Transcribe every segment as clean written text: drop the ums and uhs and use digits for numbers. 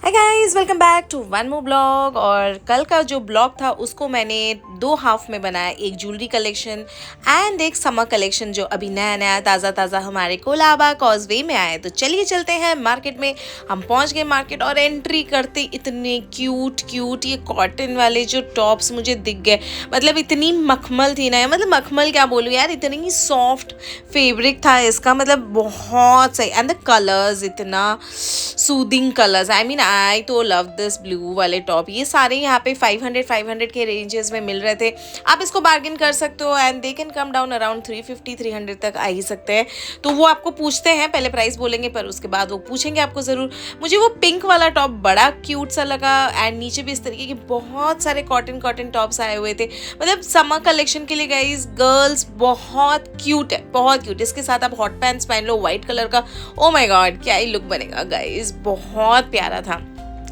Hi guys, welcome back to one more blog. और कल का जो ब्लॉग था उसको मैंने दो हाफ में बनाया, एक ज्वेलरी कलेक्शन एंड एक समर कलेक्शन जो अभी नया नया ताज़ा ताज़ा हमारे कोलाबा कॉजवे में आया है। तो चलिए चलते हैं मार्केट में। हम पहुंच गए मार्केट और एंट्री करते इतने क्यूट क्यूट ये कॉटन वाले जो टॉप्स मुझे दिख गए। मतलब इतनी मखमल थी ना, मतलब मखमल क्या बोलूँ यार, इतनी सॉफ्ट फैब्रिक था इसका, मतलब बहुत सही। एंड द कलर्स इतना सूदिंग कलर्स, आई तो लव दिस ब्लू वाले टॉप। ये सारे यहाँ पे 500 के रेंजेस में मिल रहे थे। आप इसको बार्गेन कर सकते हो and they can come down around 350-300 तक आ ही सकते हैं। तो वो आपको पूछते हैं, पहले प्राइस बोलेंगे पर उसके बाद वो पूछेंगे आपको ज़रूर। मुझे वो पिंक वाला टॉप बड़ा क्यूट सा लगा एंड नीचे भी इस तरीके के बहुत सारे कॉटन टॉप्स आए हुए थे। मतलब समर कलेक्शन के लिए गाइस गर्ल्स बहुत क्यूट है, बहुत क्यूट। इसके साथ आप हॉट पैंट्स पहन लो व्हाइट कलर का, ओ माय गॉड क्या ही लुक बनेगा गाइस, बहुत प्यारा था।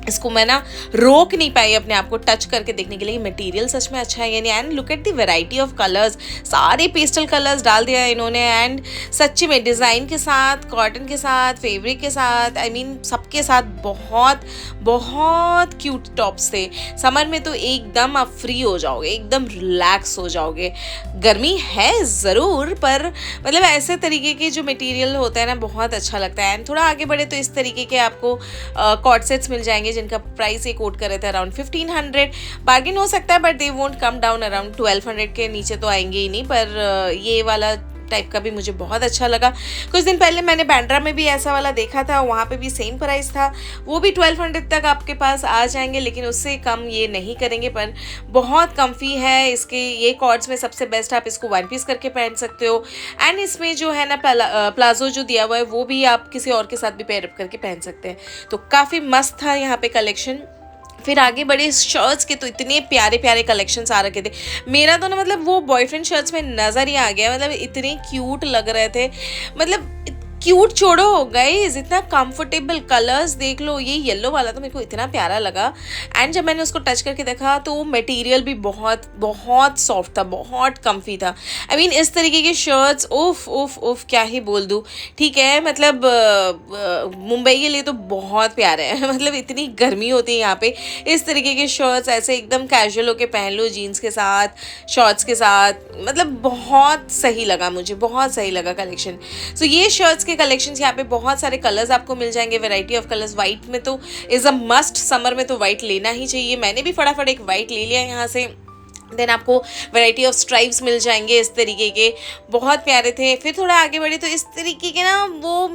इसको मैं ना रोक नहीं पाई अपने आप को टच करके देखने के लिए। मटेरियल सच में अच्छा है यानी। And look at the variety of colours, सारे पेस्टल कलर्स डाल दिया इन्होंने। एंड सच्ची में डिज़ाइन के साथ, कॉटन के साथ, फैब्रिक के साथ, सबके साथ बहुत बहुत क्यूट टॉप्स थे। समर में तो एकदम आप फ्री हो जाओगे, एकदम रिलैक्स हो जाओगे। गर्मी है ज़रूर पर मतलब ऐसे तरीके के जो मटेरियल होता है ना बहुत अच्छा लगता है। एंड थोड़ा आगे बढ़े तो इस तरीके के आपको कॉर्ड सेट्स मिल जाएंगे जिनका प्राइस ये कोट कर रहे थे अराउंड 1500। बार्गेन हो सकता है but they won't come down around 1200 के नीचे तो आएंगे ही नहीं। पर ये वाला टाइप का भी मुझे बहुत अच्छा लगा। कुछ दिन पहले मैंने बैंड्रा में भी ऐसा वाला देखा था, वहाँ पे भी सेम प्राइस था, वो भी 1200 तक आपके पास आ जाएंगे, लेकिन उससे कम ये नहीं करेंगे। पर बहुत कम्फी है इसके ये कॉर्ड्स में। सबसे बेस्ट आप इसको वन पीस करके पहन सकते हो। एंड इसमें जो है ना प्लाजो जो दिया हुआ है वो भी आप किसी और के साथ भी पेयर अप करके पहन सकते हैं। तो काफ़ी मस्त था यहाँ पे कलेक्शन। फिर आगे बड़े शर्ट्स के तो इतने प्यारे प्यारे कलेक्शंस आ रखे थे। मेरा तो ना मतलब वो बॉयफ्रेंड शर्ट्स में नज़र ही आ गया, मतलब इतने क्यूट लग रहे थे। मतलब क्यूट छोड़ो गाइस, इतना कंफर्टेबल कलर्स देख लो। ये येलो वाला तो मेरे को इतना प्यारा लगा। एंड जब मैंने उसको टच करके देखा तो मटेरियल भी बहुत बहुत सॉफ्ट था, बहुत कंफी था। इस तरीके के शर्ट्स उफ उफ उफ क्या ही बोल दूँ। ठीक है, मतलब मुंबई के लिए तो बहुत प्यारे हैं। मतलब इतनी गर्मी होती है यहाँ पे, इस तरीके के शर्ट्स ऐसे एकदम कैजुअल होके पहन लो जीन्स के साथ, शॉर्ट्स के साथ, मतलब बहुत सही लगा मुझे, बहुत सही लगा कलेक्शन। सो ये शर्ट्स के कलेक्शंस यहाँ पे बहुत सारे कलर्स आपको मिल जाएंगे, वैरायटी ऑफ कलर्स। वाइट में तो इज़ अ मस्ट, समर में तो वाइट लेना ही चाहिए। मैंने भी फटाफट एक वाइट ले लिया यहाँ से। देन आपको वैरायटी ऑफ स्ट्राइप्स मिल जाएंगे इस तरीके के, बहुत प्यारे थे। फिर थोड़ा आगे बढ़े तो इस तरीके के ना वो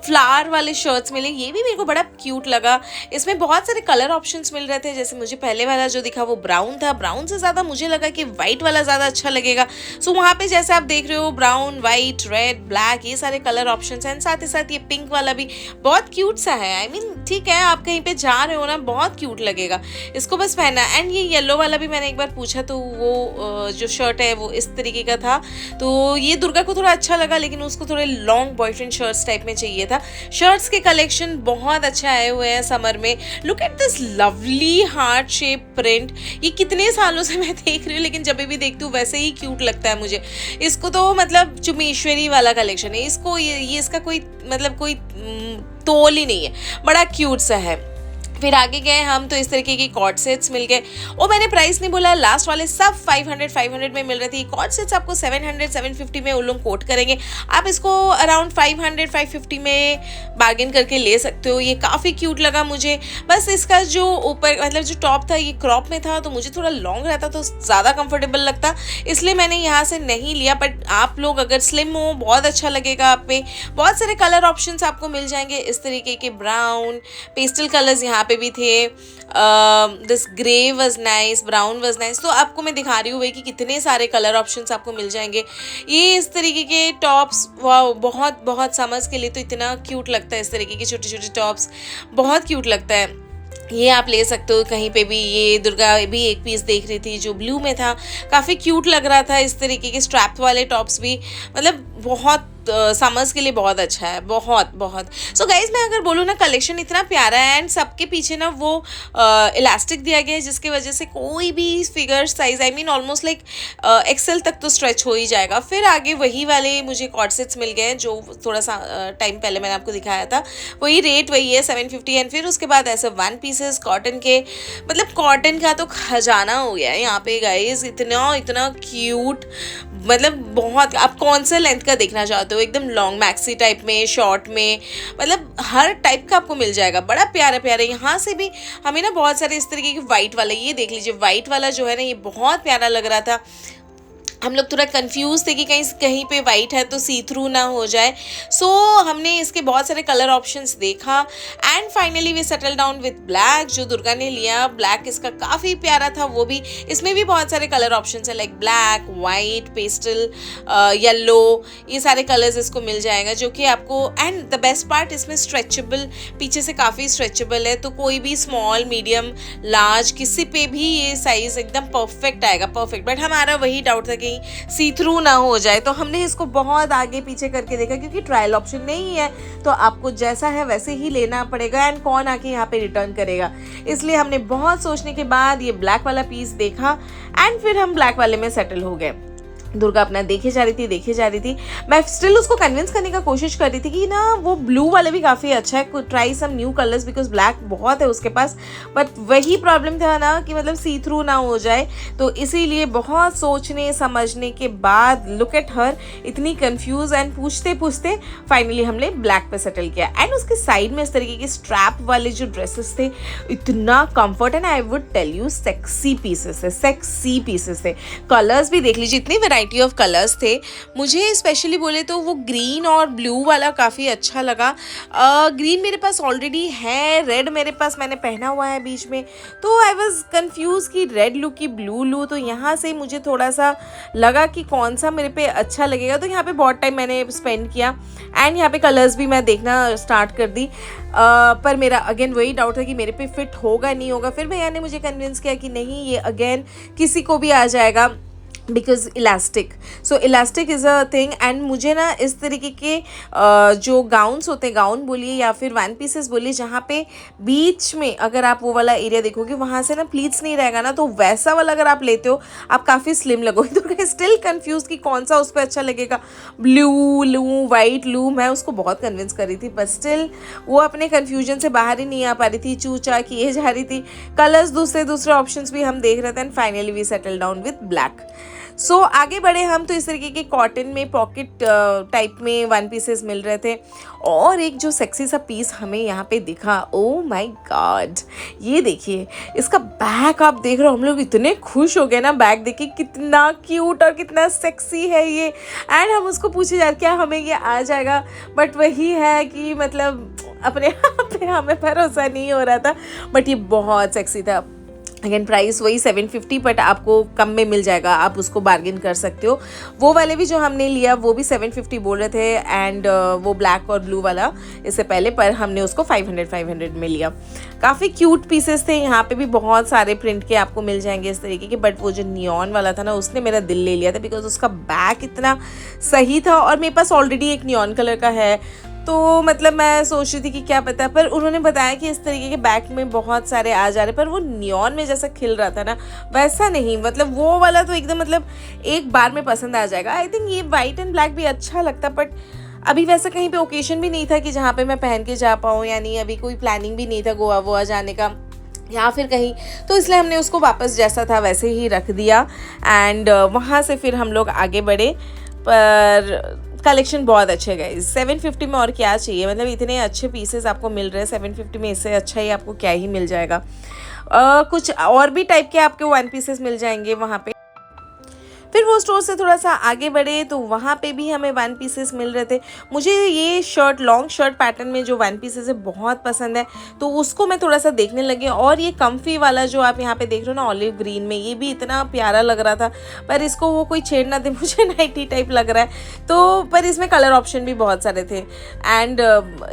फ्लावर वाले शर्ट्स मिले, ये भी मेरे को बड़ा क्यूट लगा। इसमें बहुत सारे कलर ऑप्शंस मिल रहे थे। जैसे मुझे पहले वाला जो दिखा वो ब्राउन था, ब्राउन से ज़्यादा मुझे लगा कि वाइट वाला ज़्यादा अच्छा लगेगा। सो वहाँ पे जैसे आप देख रहे हो ब्राउन, वाइट, रेड, ब्लैक, ये सारे कलर ऑप्शंस हैं। साथ ही साथ ये पिंक वाला भी बहुत क्यूट सा है। ठीक है, आप कहीं पे जा रहे हो ना बहुत क्यूट लगेगा इसको बस पहना। एंड ये येलो वाला भी मैंने एक बार पूछा तो वो जो शर्ट है वो इस तरीके का था। तो ये दुर्गा को थोड़ा अच्छा लगा, लेकिन उसको थोड़े लॉन्ग बॉयफ्रेंड शर्ट्स टाइप में चाहिए था। शर्ट्स के कलेक्शन बहुत अच्छे आए हुए हैं समर में। Look at this lovely heart shape print. ये कितने सालों से मैं देख रही हूँ, लेकिन जब भी देखती हूँ वैसे ही क्यूट लगता है मुझे। इसको तो मतलब चुमेश्वरी वाला कलेक्शन है। इसको ये इसका कोई मतलब कोई तोल ही नहीं है, बड़ा क्यूट सा है। फिर आगे गए हम तो इस तरीके की कॉर्ड सेट्स मिल गए। और मैंने प्राइस नहीं बोला, लास्ट वाले सब 500 में मिल रहे थे। कॉर्ड सेट्स आपको 750 में वो लोग कोट करेंगे। आप इसको अराउंड 550 में बार्गेन करके ले सकते हो। ये काफ़ी क्यूट लगा मुझे। बस इसका जो ऊपर मतलब जो टॉप था ये क्रॉप में था, तो मुझे थोड़ा लॉन्ग रहता तो ज़्यादा कंफर्टेबल लगता, इसलिए मैंने यहाँ से नहीं लिया। बट आप लोग अगर स्लिम हो बहुत अच्छा लगेगा आप पे। बहुत सारे कलर ऑप्शंस आपको मिल जाएंगे इस तरीके के। ब्राउन, पेस्टल कलर्स यहाँ पे भी थे। This grey was nice, brown was nice. तो आपको मैं दिखा रही हूँ कि कितने सारे कलर ऑप्शंस आपको मिल जाएंगे। ये इस तरीके के टॉप्स वाह बहुत बहुत समर्स के लिए तो इतना क्यूट लगता है। इस तरीके के छोटे छोटे टॉप्स बहुत क्यूट लगता है। ये आप ले सकते हो कहीं पे भी। ये दुर्गा भी एक पीस देख रही थी जो ब्लू में था, काफ़ी क्यूट लग रहा था। इस तरीके के स्ट्रैप वाले टॉप्स भी मतलब बहुत समर्स के लिए बहुत अच्छा है, बहुत बहुत। सो गाइज मैं अगर बोलूँ ना, कलेक्शन इतना प्यारा है एंड सबके पीछे ना वो इलास्टिक दिया गया है, जिसकी वजह से कोई भी figure size, I mean almost like XL तक तो स्ट्रेच हो ही जाएगा। फिर आगे वही वाले मुझे कॉर्ड सेट्स मिल गए हैं जो थोड़ा सा टाइम पहले मैंने आपको दिखाया था, वही रेट वही है 750। एंड फिर उसके बाद ऐसे 1 पीसेस कॉटन के, मतलब कॉटन का तो खजाना हो गया है यहाँ पे गाइज, इतना इतना क्यूट, मतलब बहुत। आप कौन सा लेंथ का देखना चाहते हो, एकदम लॉन्ग मैक्सी टाइप में, शॉर्ट में, मतलब हर टाइप का आपको मिल जाएगा, बड़ा प्यारा प्यारा। यहाँ से भी हमें ना बहुत सारे इस तरीके के वाइट वाला, ये देख लीजिए वाइट वाला जो है ना, ये बहुत प्यारा लग रहा था। हम लोग थोड़ा कंफ्यूज थे कि कहीं कहीं पे वाइट है तो सी थ्रू ना हो जाए। सो हमने इसके बहुत सारे कलर ऑप्शंस देखा and finally we settle down with black, जो दुर्गा ने लिया। ब्लैक इसका काफ़ी प्यारा था, वो भी इसमें भी बहुत सारे कलर ऑप्शंस है, like black, white, pastel, yellow, ये सारे कलर्स इसको मिल जाएगा जो कि आपको। एंड द बेस्ट पार्ट, इसमें स्ट्रेचेबल, पीछे से काफ़ी स्ट्रेचेबल है, तो कोई भी स्मॉल, मीडियम, लार्ज, किसी पे भी ये साइज़ एकदम परफेक्ट आएगा, परफेक्ट। बट हमारा वही डाउट था कि सी थ्रू ना हो जाए, तो हमने इसको बहुत आगे पीछे करके देखा, क्योंकि ट्रायल ऑप्शन नहीं है, तो आपको जैसा है वैसे ही लेना पड़ेगा एंड कौन आके यहाँ पे रिटर्न करेगा। इसलिए हमने बहुत सोचने के बाद ये ब्लैक वाला पीस देखा एंड फिर हम ब्लैक वाले में सेटल हो गए। दुर्गा अपना देखे जा रही थी। मैं स्टिल उसको कन्विंस करने का कोशिश कर रही थी कि ना वो ब्लू वाले भी काफ़ी अच्छा है, try some new colours, because black बहुत है उसके पास। बट वही प्रॉब्लम था ना कि मतलब सी थ्रू ना हो जाए, तो इसीलिए बहुत सोचने समझने के बाद, लुक एट हर, इतनी कंफ्यूज एंड पूछते पूछते फाइनली हमने ब्लैक पे सेटल किया। एंड उसके साइड में इस तरीके के स्ट्रैप वाले जो ड्रेसेस थे, इतना comfort and I would tell you sexy pieces थे। कलर्स भी देख लीजिए, इतनी वैरायटी ऑफ कलर्स थे। मुझे स्पेशली बोले तो वो ग्रीन और ब्लू वाला काफ़ी अच्छा लगा। ग्रीन मेरे पास ऑलरेडी है, रेड मेरे पास मैंने पहना हुआ है बीच में, तो आई वॉज कन्फ्यूज कि रेड लूँ कि ब्लू लूँ। तो यहाँ से मुझे थोड़ा सा लगा कि कौन सा मेरे पे अच्छा लगेगा, तो यहाँ पे बहुत टाइम मैंने स्पेंड किया एंड यहाँ पे कलर्स भी मैं देखना स्टार्ट कर दी। पर मेरा अगेन वही डाउट था कि मेरे पे फिट होगा नहीं होगा। फिर भैया ने मुझे कन्विंस किया कि नहीं, ये अगेन किसी को भी आ जाएगा, because elastic, so elastic is a thing. And मुझे ना इस तरीके के जो गाउन्स होते हैं, गाउन बोलिए या फिर 1 पीसेस बोलिए, जहाँ पे बीच में अगर आप वो वाला एरिया देखोगे, वहाँ से ना प्लीट्स नहीं रहेगा ना, तो वैसा वाला अगर आप लेते हो आप काफ़ी स्लिम लगोगे। तो स्टिल कंफ्यूज कि कौन सा उस पर अच्छा लगेगा, ब्लू लूँ, वाइट लूँ। मैं उसको बहुत कन्विंस कर रही थी, बट स्टिल वो अपने कन्फ्यूजन से बाहर ही नहीं आ पा रही थी, चूचा किए जा रही थी। कलर्स दूसरे ऑप्शंस भी हम देख रहे थे and finally we settle down with black. So आगे बढ़े हम, तो इस तरीके के कॉटन में पॉकेट टाइप में 1 पीसेस मिल रहे थे। और एक जो सेक्सी सा पीस हमें यहाँ पे दिखा, ओ माय गॉड, ये देखिए इसका बैक आप देख रहे हो। हम लोग इतने खुश हो गए ना बैक देख के, कितना क्यूट और कितना सेक्सी है ये। एंड हम उसको पूछे जा क्या हमें ये आ जाएगा, बट वही है कि मतलब अपने आप पे हमें भरोसा नहीं हो रहा था। बट ये बहुत सेक्सी था। अगेन प्राइस वही 750, बट आपको कम में मिल जाएगा, आप उसको बार्गेन कर सकते हो। वो वाले भी जो हमने लिया वो भी 750 बोल रहे थे, एंड वो ब्लैक और ब्लू वाला इससे पहले, पर हमने उसको 500 में लिया। काफ़ी क्यूट पीसेस थे। यहाँ पे भी बहुत सारे प्रिंट के आपको मिल जाएंगे इस तरीके के, बट वो जो नियॉन वाला था ना, उसने मेरा दिल ले लिया था, बिकॉज उसका बैक इतना सही था और मेरे पास ऑलरेडी एक नियॉन कलर का है। तो मतलब मैं सोच रही थी कि क्या पता, पर उन्होंने बताया कि इस तरीके के बैक में बहुत सारे आ जा रहे, पर वो नियॉन में जैसा खिल रहा था ना, वैसा नहीं। मतलब वो वाला तो एकदम मतलब एक बार में पसंद आ जाएगा। आई थिंक ये वाइट एंड ब्लैक भी अच्छा लगता, बट अभी वैसा कहीं पे ओकेशन भी नहीं था कि जहाँ पे मैं पहन के जा पाऊँ, यानी अभी कोई प्लानिंग भी नहीं था गोवा वोवा जाने का या फिर कहीं, तो इसलिए हमने उसको वापस जैसा था वैसे ही रख दिया। एंड वहाँ से फिर हम लोग आगे बढ़े। पर कलेक्शन बहुत अच्छे गाइस, 750 में और क्या चाहिए, मतलब इतने अच्छे पीसेस आपको मिल रहे हैं 750 में, इससे अच्छा ही आपको क्या ही मिल जाएगा। कुछ और भी टाइप के आपके 1 पीसेस मिल जाएंगे वहाँ पे। फिर वो स्टोर से थोड़ा सा आगे बढ़े तो वहाँ पे भी हमें 1 पीसेस मिल रहे थे। मुझे ये शर्ट, लॉन्ग शर्ट पैटर्न में जो 1 पीसेस है बहुत पसंद है, तो उसको मैं थोड़ा सा देखने लगी। और ये कम्फी वाला जो आप यहाँ पे देख रहे हो ना, ऑलिव ग्रीन में, ये भी इतना प्यारा लग रहा था, पर इसको वो कोई छेड़ ना दे, मुझे नाइटी टाइप लग रहा है। तो पर इसमें कलर ऑप्शन भी बहुत सारे थे। एंड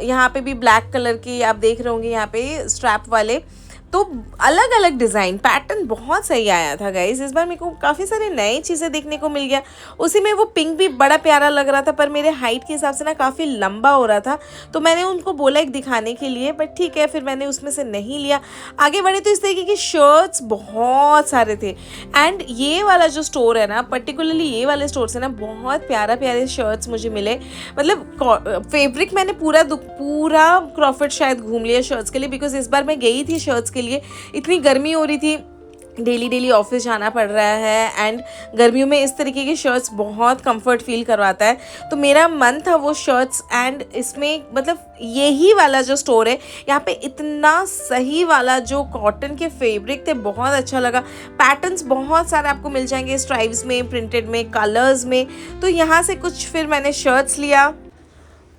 यहाँ पे भी ब्लैक कलर की आप देख रहे होंगे यहाँ पे स्ट्रैप वाले, तो अलग अलग डिज़ाइन पैटर्न बहुत सही आया था गाइस। इस बार मेरे को काफ़ी सारे नए चीज़ें देखने को मिल गया। उसी में वो पिंक भी बड़ा प्यारा लग रहा था, पर मेरे हाइट के हिसाब से ना काफ़ी लंबा हो रहा था, तो मैंने उनको बोला एक दिखाने के लिए, बट ठीक है फिर मैंने उसमें से नहीं लिया। आगे बढ़े तो इस तरीके की शर्ट्स बहुत सारे थे। एंड ये वाला जो स्टोर है ना, पर्टिकुलरली ये वाले स्टोर से ना बहुत प्यारे शर्ट्स मुझे मिले। मतलब फैब्रिक मैंने पूरा क्रॉफर्ड शायद घूम लिया शर्ट्स के लिए, बिकॉज इस बार मैं गई थी शर्ट्स के लिए। इतनी गर्मी हो रही थी, डेली ऑफिस जाना पड़ रहा है, एंड गर्मियों में इस तरीके की शर्ट्स बहुत कंफर्ट फील करवाता है। तो मेरा मन था वो शर्ट्स, एंड इसमें मतलब यही वाला जो स्टोर है यहाँ पे इतना सही वाला जो कॉटन के फैब्रिक थे, बहुत अच्छा लगा। पैटर्न्स बहुत सारे आपको मिल जाएंगे, स्ट्राइप्स में, प्रिंटेड में, कलर्स में। तो यहाँ से कुछ फिर मैंने शर्ट्स लिया।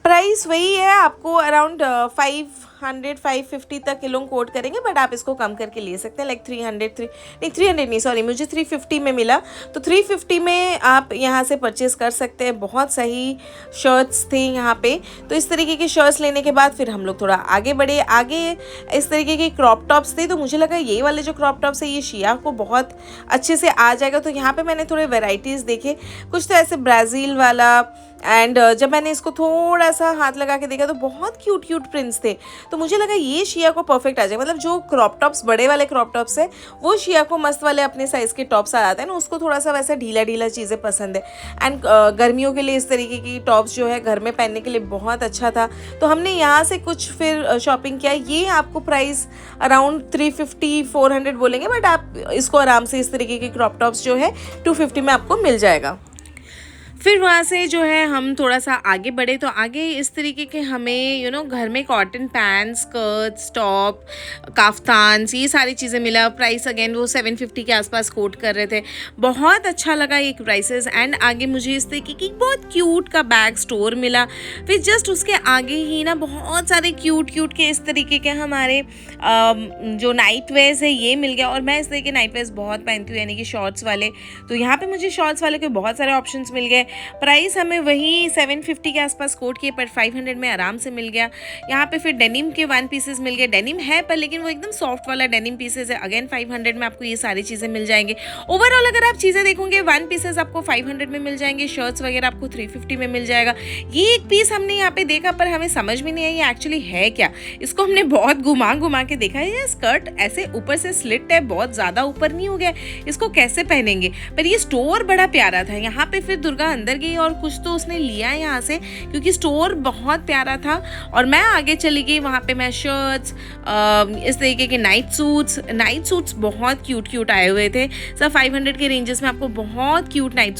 प्राइस वही है, आपको अराउंड 550 तक ये लोग कोट करेंगे, बट आप इसको कम करके ले सकते हैं। लाइक 300 नहीं, सॉरी, मुझे 350 में मिला। तो 350 में आप यहाँ से परचेज़ कर सकते हैं। बहुत सही शर्ट्स थे यहाँ पे। तो इस तरीके के शर्ट्स लेने के बाद फिर हम लोग थोड़ा आगे बढ़े। आगे इस तरीके के क्रॉप टॉप्स थे, तो मुझे लगा ये वाले जो क्रॉप टॉप्स है ये शिया को बहुत अच्छे से आ जाएगा। तो यहाँ पर मैंने थोड़े वेराइटीज़ देखे, कुछ तो ऐसे ब्राज़ील वाला, एंड जब मैंने इसको थोड़ा सा हाथ लगा के देखा तो बहुत क्यूट प्रिंट्स थे। तो मुझे लगा ये शिया को परफेक्ट आ जाए। मतलब जो क्रॉप टॉप्स, बड़े वाले क्रॉप टॉप्स है, वो शिया को मस्त वाले अपने साइज़ के टॉप्स आ जाते हैं ना, उसको थोड़ा सा वैसा ढीला चीज़ें पसंद है। एंड गर्मियों के लिए इस तरीके की टॉप्स जो है घर में पहनने के लिए बहुत अच्छा था। तो हमने यहाँ से कुछ फिर शॉपिंग किया। ये आपको प्राइस अराउंड 350-400 बोलेंगे, बट आप इसको आराम से इस तरीके के क्रॉप टॉप्स जो है 250 में आपको मिल जाएगा। फिर वहाँ से जो है हम थोड़ा सा आगे बढ़े, तो आगे इस तरीके के हमें घर में कॉटन पैंट्स, स्कर्ट्स, टॉप, काफ्तान्स, ये सारी चीज़ें मिला। प्राइस अगेन वो 750 के आसपास कोट कर रहे थे। बहुत अच्छा लगा ये प्राइसेस। एंड आगे मुझे इस तरीके की बहुत क्यूट का बैग स्टोर मिला। फिर जस्ट उसके आगे ही ना बहुत सारे क्यूट के इस तरीके के हमारे जो नाइट वेयर्स है ये मिल गया। और मैं इस तरीके के नाइट वेयर्स बहुत पहनती हूँ, यानी कि शॉर्ट्स वाले। तो यहाँ पे मुझे शॉर्ट्स वाले के बहुत सारे ऑप्शंस मिल गए। प्राइस हमें वही 750 के आसपास कोट किए, पर 500 में आराम से मिल गया। यहाँ पे फिर डेनिम के 1 पीसेस मिल गए। डेनिम है पर लेकिन वो एकदम सॉफ्ट वाला डेनिम पीसेस है। अगेन 500 में आपको ये सारी चीज़ें मिल जाएंगे। ओवरऑल अगर आप चीज़ें देखोगे 1 पीसेस आपको 500 में मिल जाएंगे, शर्ट्स वगैरह आपको 350 में मिल जाएगा। ये एक पीस हमने यहाँ पे देखा पर हमें समझ में नहीं आई ये एक्चुअली है क्या। इसको हमने बहुत घुमा के देखा है। ये स्कर्ट ऐसे ऊपर से स्लिट है, बहुत ज़्यादा ऊपर नहीं हो गया, इसको कैसे पहनेंगे। पर ये स्टोर बड़ा प्यारा था। यहाँ पे फिर दुर्गा अंदर गई और कुछ तो उसने लिया है यहाँ से, क्योंकि स्टोर बहुत प्यारा था। और मैं आगे चली गई, वहाँ पे मैं शर्ट्स, इस तरीके के नाइट सूट्स बहुत क्यूट आए हुए थे। सब 500 के रेंजेस में आपको बहुत क्यूट नाइट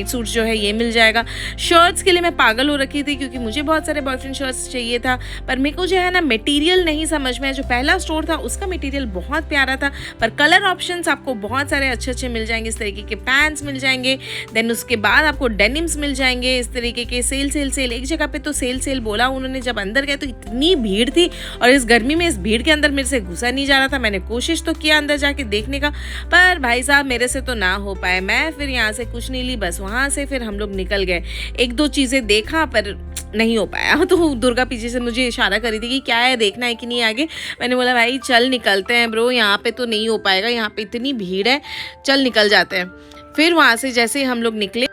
सूट्स जो है ये मिल जाएगा। शर्ट्स के लिए मैं पागल हो रखी थी, क्योंकि मुझे बहुत सारे बॉयफ्रेंड शर्ट्स चाहिए था, पर मेरे को जो है ना मटेरियल नहीं समझ में। जो पहला स्टोर था उसका मटेरियल बहुत प्यारा था, पर कलर ऑप्शंस आपको बहुत सारे अच्छे मिल जाएंगे। इस तरीके के पैंट्स मिल जाएंगे, देन उसके बाद आपको डेनिम्स मिल जाएंगे। इस तरीके के सेल एक जगह पे तो सेल बोला उन्होंने। जब अंदर गए तो इतनी भीड़ थी, और इस गर्मी में इस भीड़ के अंदर मेरे से घुसा नहीं जा रहा था। मैंने कोशिश तो किया अंदर जाके देखने का, पर भाई साहब मेरे से तो ना हो पाए। मैं फिर यहाँ से कुछ नहीं ली, बस वहाँ से फिर हम लोग निकल गए। 1-2 चीज़ें देखा पर नहीं हो पाया। तो दुर्गा पीछे से मुझे इशारा करी थी कि क्या है, देखना है कि नहीं आगे। मैंने बोला भाई चल निकलते हैं ब्रो, यहाँ पे तो नहीं हो पाएगा, यहाँ पे इतनी भीड़ है, चल निकल जाते हैं। फिर वहाँ से जैसे हम लोग निकले,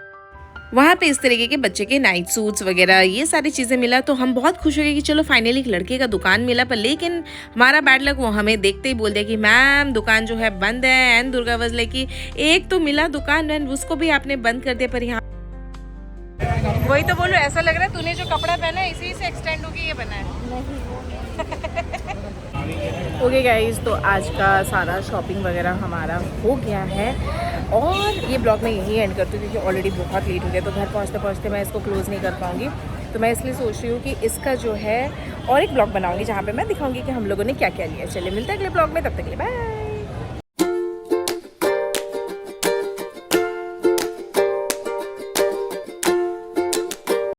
वहाँ पे इस तरीके के बच्चे के नाइट सूट्स वगैरह ये सारी चीज़ें मिला। तो हम बहुत खुश हो गए कि चलो फाइनली एक लड़के का दुकान मिला। पर लेकिन हमारा बैड लक, वो हमें देखते ही बोल दिया कि मैम दुकान जो है बंद है। एंड दुर्गा वाज लाइक कि एक तो मिला दुकान एंड उसको भी आपने बंद कर दिया। पर यहाँ वही तो बोलो, ऐसा लग रहा है तूने जो कपड़ा पहना है इसी से एक्सटेंड होके ये बना है। ओके गाइस, तो आज का सारा शॉपिंग वगैरह हमारा हो गया है, और ये ब्लॉग मैं यही एंड करती हूँ क्योंकि ऑलरेडी बहुत लेट हो गया। तो घर पहुँचते मैं इसको क्लोज़ नहीं कर पाऊँगी। तो मैं इसलिए सोच रही हूँ कि इसका जो है और एक ब्लॉग बनाऊँगी जहाँ पे मैं दिखाऊँगी कि हम लोगों ने क्या क्या लिया। चलिए मिलते हैं अगले ब्लॉग में, तब तक के लिए बाय।